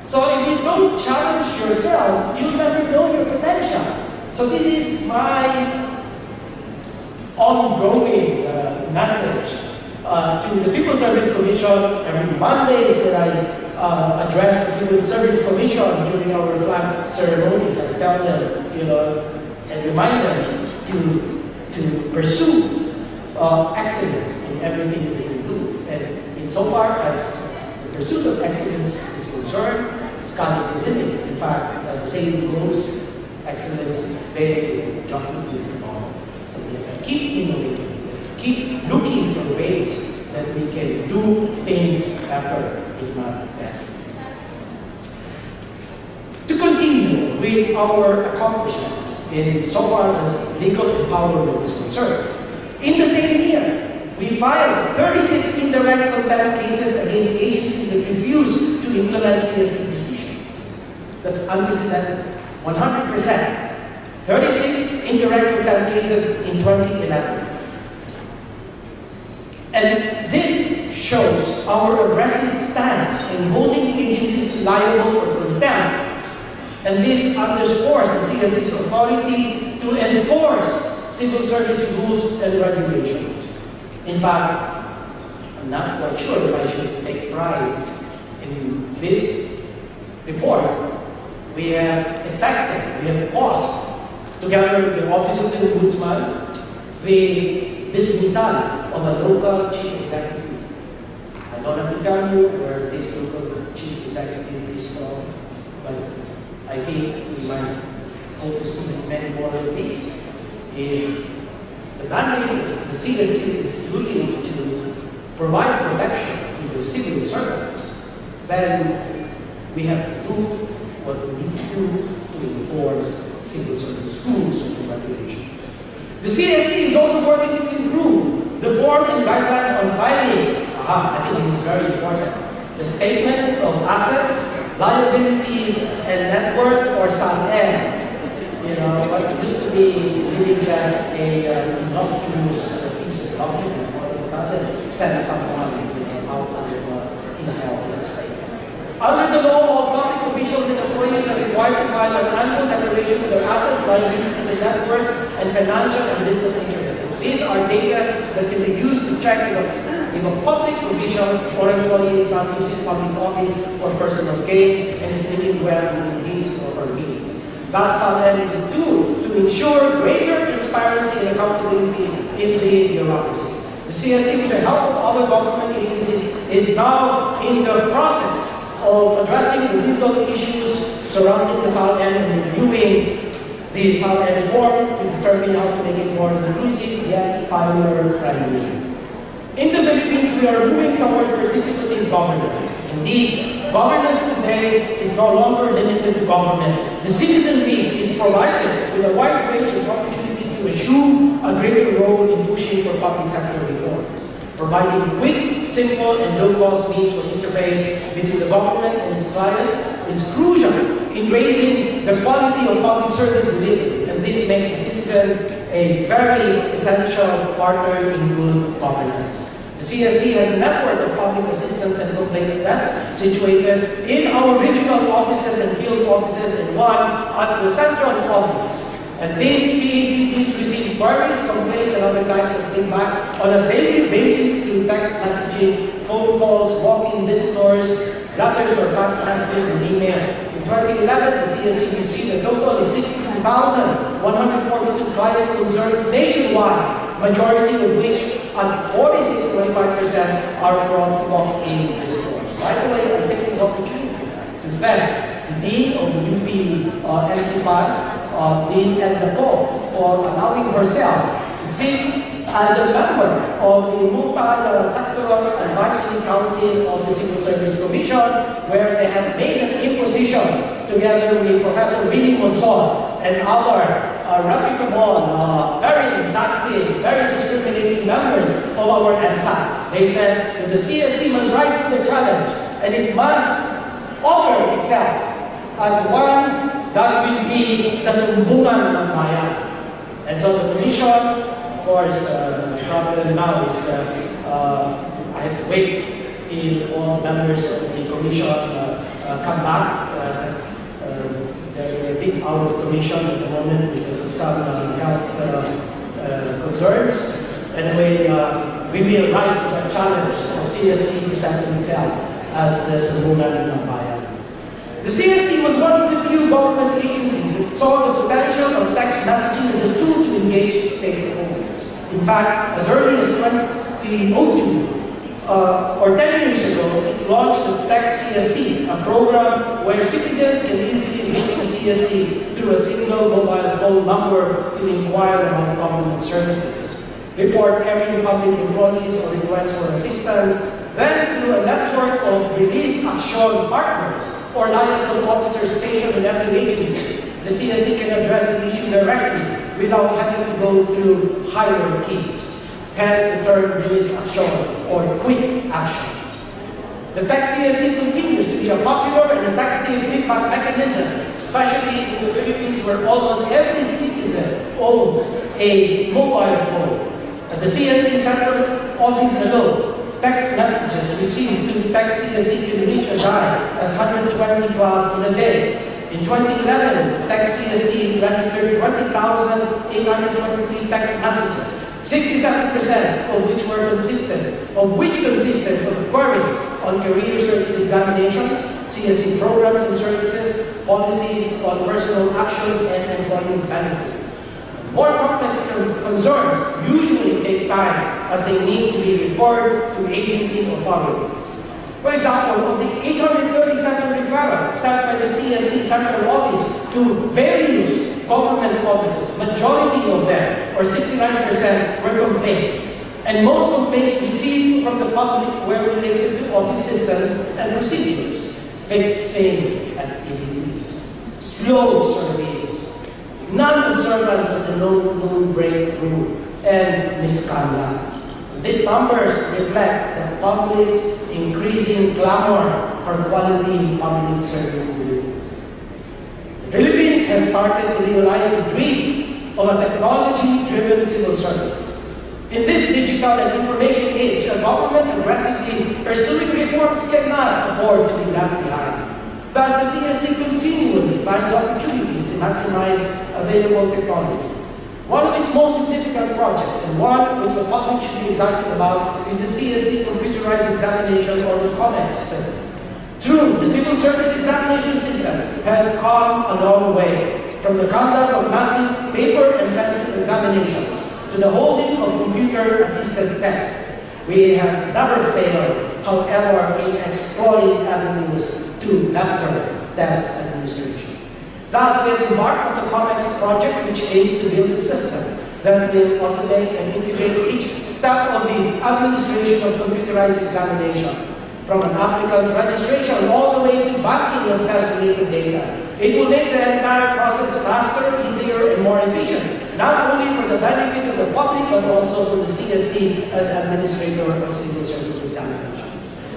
So if you don't challenge yourselves, you'll never know your potential. So this is my ongoing message to the Civil Service Commission every Mondays that I address the Civil Service Commission during our flag ceremonies. I tell them, and remind them to pursue excellence in everything that they do. And insofar as the pursuit of excellence is concerned, sky is the limit. In fact, as the saying goes, excellence there is the judgment with tomorrow. So we have to keep innovating, keep looking for ways that we can do things better, if not best. To continue with our accomplishments in so far as legal empowerment is concerned, in the same year, we filed 36 indirect contempt cases against agencies that refuse to implement CSC decisions. That's unprecedented. 100%. 36 indirect contempt cases in 2011. And this shows our aggressive stance in holding agencies liable for contempt. And this underscores the CSC's authority to enforce civil service rules and regulations. In fact, I'm not quite sure if I should take pride in this report. We have effected, we have caused, together with the Office of the Ombudsman, the dismissal of a local chief executive. I don't have to tell you where this local chief executive is from, but I think we might hope to see many more of these. If the mandate of the CSC is looking to provide protection to the civil servants, then we have to do what we need to do to enforce civil service rules and regulations. The CSC is also working to improve the form and guidelines on filing. I think this is very important. The statement of assets, liabilities, and net worth, or SAN-M. What used to be really just a innocuous piece of document, all of a sudden send someone out of his office. Under the law, all public officials and employees are required to file an annual declaration of their assets, liabilities, and net worth, and financial and business interests. These are data that can be used to check if a public official or employee is not using public office for personal gain and is living well within his or her means. Thus, SAN-M is a tool to ensure greater transparency and accountability in the bureaucracy. The CSC, with the help of other government agencies, is now in the process of addressing the legal issues surrounding the SAN-M and reviewing the SAN-M form to determine how to make it more inclusive yet filer-friendly. In the Philippines, we are moving toward participative governance. Indeed, governance today is no longer limited to government. The citizenry is provided with a wide range of opportunities to assume a greater role in pushing for public sector reforms. Providing quick, simple, and low-cost means for interface between the government and its clients is crucial in raising the quality of public service delivery, and this makes the citizens a very essential partner in good governance. The CSC has a network of public assistance and complaints desks situated in our regional offices and field offices and one at the central office. And these PACDs receive queries, complaints, and other types of feedback on a daily basis through text messaging, phone calls, walk-in visitors, letters or fax messages, and email. In 2011, the CSC received a total of 62,142 client concerns nationwide, majority of which at 46.5% are from walk-in visitors. By the way, I take this opportunity to thank the Dean of the UP NC5, Dean Ed Dapo, for allowing herself to sit as a member of the multi-sectoral advisory council of the Civil Service Commission, where they have made an imposition together with Professor Willie Monson and our reputable, very exacting, very discriminating members of our MSAT. They said that the CSC must rise to the challenge and it must offer itself as one that will be the sumbungan ng bayan. And so the Commission, of course, the problem now is I have to wait till all members of the Commission come back. They're a bit out of commission at the moment because of some health concerns. Anyway, we will rise to that challenge of CSC presenting itself as the Sangguniang ng Bayan. The CSC was one of the few government agencies that saw the potential of text messaging as a tool to engage stakeholders. In fact, as early as 2002, or 10 years ago, it launched the Text CSC, a program where citizens can easily reach the CSC through a single mobile phone number to inquire about government services, report every public employees or request for assistance, then through a network of release action partners or liaison officers stationed in every agency, the CSC can address the issue directly without having to go through hierarchies. Hence the term release action or quick action. The Text CSC continues to be a popular and effective feedback mechanism, especially in the Philippines where almost every citizen owns a mobile phone. At the CSC Central Office alone, text messages received through Text CSC can reach as high as 120 plus in a day. In 2011, Text CSC registered 20,823 text messages, 67% of which consisted of queries on career service examinations, CSC programs and services, policies on personal actions, and employees' benefits. More complex concerns usually take time as they need to be referred to agency authorities. For example, of the 837 referrals sent by the CSC Central Office to various government offices, majority of them, or 69%, were complaints. And most complaints received from the public were related to office systems and procedures, fixing activities, slow service, non-observance of the no break rule, and misconduct. These numbers reflect the public's increasing clamor for quality public service delivery. The Philippines has started to realize the dream of a technology-driven civil service. In this digital and information age, a government aggressively pursuing reforms cannot afford to be left behind. Thus, the CSC continually finds opportunities to maximize available technologies. One of its most significant projects, and one which the public should be excited about, is the CSC computerized examination or the COMEX system. True, the civil service examination system has come a long way, from the conduct of massive paper and pencil examinations to the holding of computer-assisted tests. We have never failed, however, in exploring avenues to better test administration. Thus, we have embarked on the COMEX project, which aims to build a system that will automate and integrate each step of the administration of computerized examination, from an applicant's registration all the way to banking of test-related data. It will make the entire process faster, easier, and more efficient, not only for the benefit of the public, but also for the CSC as administrator of civil service examination.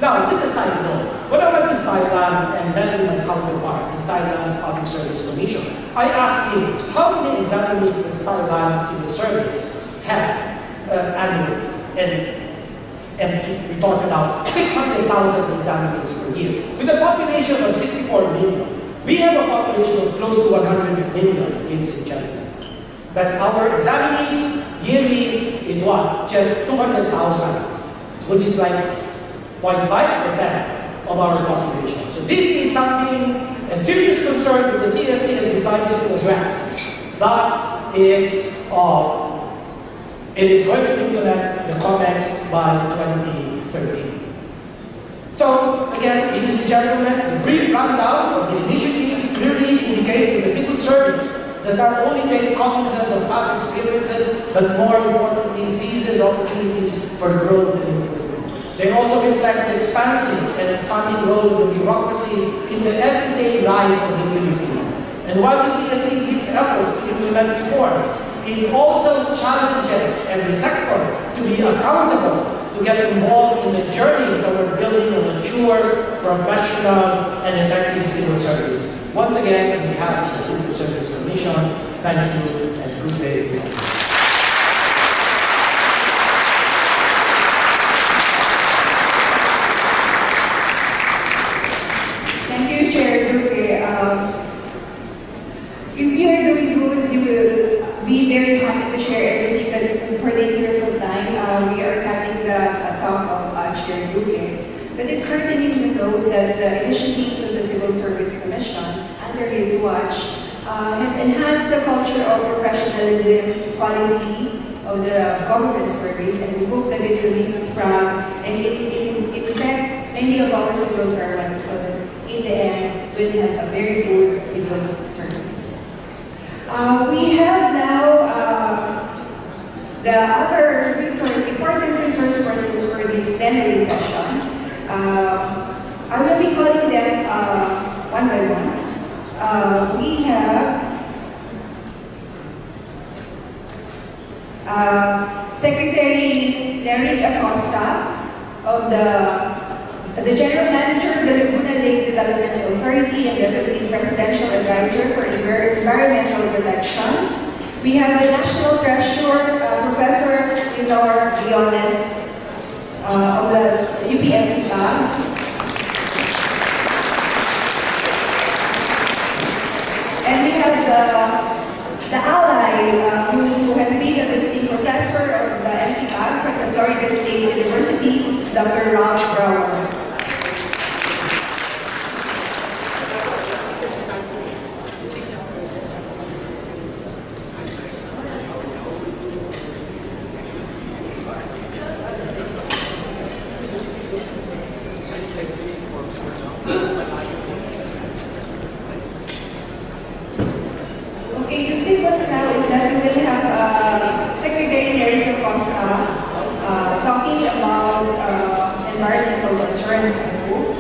Now, just a side note, when I went to Thailand and met with my counterpart in Thailand's Public Service Commission, I asked him, how many examinations does Thailand Civil Service have annually? And he retorted out 600,000 examinations per year. With a population of 64 million, we have a population of close to 100 million, ladies and gentlemen. But our examinees yearly is what? Just 200,000, which is like 0.5% of our population. So this is something, a serious concern that the CSC has decided to address. Thus, it is going to implement the COMEX by 2013. So, again, ladies and gentlemen, the brief rundown of the initiatives clearly indicates that the civil service does not only take cognizance of past experiences, but more importantly, seizes opportunities for growth and improvement. They also reflect the expansive and expanding role of the bureaucracy in the everyday life of the Filipino. And while the CSC leads efforts to implement reforms, it also challenges every sector to be accountable, to get involved in the journey toward building a mature, professional, and effective civil service. Once again, on behalf of the Civil Service Commission, thank you and good day. Thank you. certainly note that the initiatives of the Civil Service Commission under his watch has enhanced the culture of professionalism, quality of the government service, and we hope that it will be proud and it affect many of our civil servants so that in the end we'll have a very good civil service. We have now the other important resource persons for this plenary session. I will be calling them one by one. We have Secretary Larry Acosta of the General Manager of the Laguna Lake Development Authority and Deputy Presidential Advisor for Environmental Protection. We have the National Treasurer, Professor Leonor Briones of the UPMCA. And we have the ally who has been a visiting professor of the NCAG from the Florida State University, Dr. Ralph Brower. Okay, the sequence now is that we will have Secretary Larry Acosta talking about environmental concerns and hope.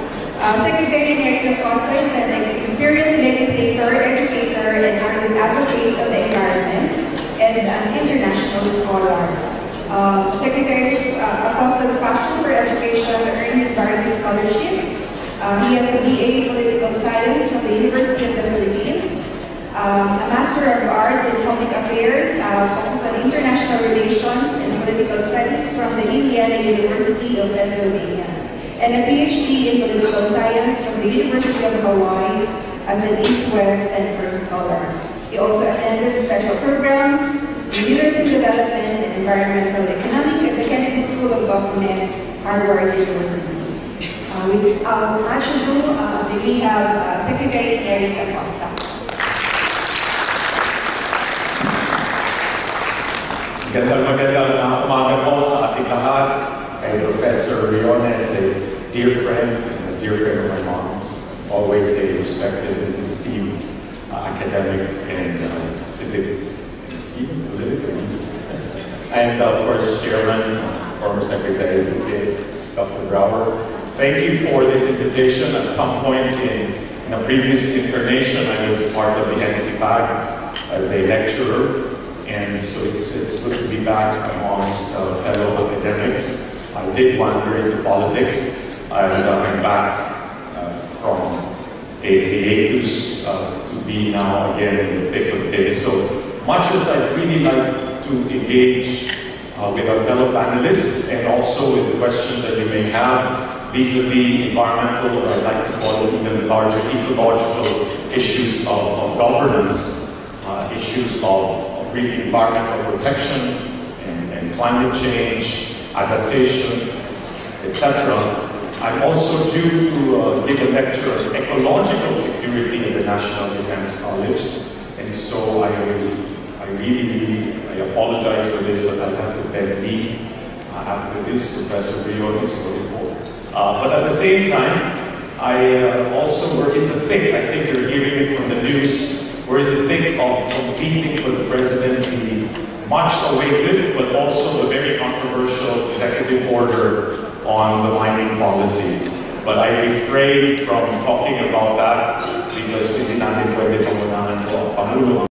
Secretary Larry Acosta is an experienced legislator, educator, and advocate of the environment, and an international scholar. Secretary Acosta's passion for education earned various scholarships. He has a BA Political Science from the University of the Philippines. A Master of Arts in Public Affairs, focused on international relations and political studies from the Indiana University of Pennsylvania, and a PhD in political science from the University of Hawaii as an East-West and Pearl Scholar. He also attended special programs in leadership development and environmental economics at the Kennedy School of Government, Harvard University. Without much ado, we have Secretary Larry Acosta. Magandang umaga po sa ating lahat. Kay Professor Briones, a dear friend and a dear friend of my mom's. Always a respected and esteemed academic and civic, even political. And of course, Chairman, former Secretary Dr. Brower. Thank you for this invitation. At some point in a previous incarnation, I was part of the NCPAG as a lecturer. And so it's good to be back amongst fellow academics. I did wander into politics. I'm back from a hiatus to be now again in the thick of things. So much as I'd really like to engage with our fellow panelists and also with the questions that you may have vis-a-vis environmental, or I'd like to call it even larger ecological issues of governance, issues of really environmental protection and climate change, adaptation, etc. I'm also due to give a lecture on ecological security at the National Defense College. And so I apologize for this, but I'll have to beg leave after this, Professor Briones. But at the same time, I also work in the thick, I think you're hearing it from the news, we're in the thick of completing for the President the much awaited, but also a very controversial executive order on the mining policy. But I refrain from talking about that because hindi natin pwede pangunahan po ang Pangulo.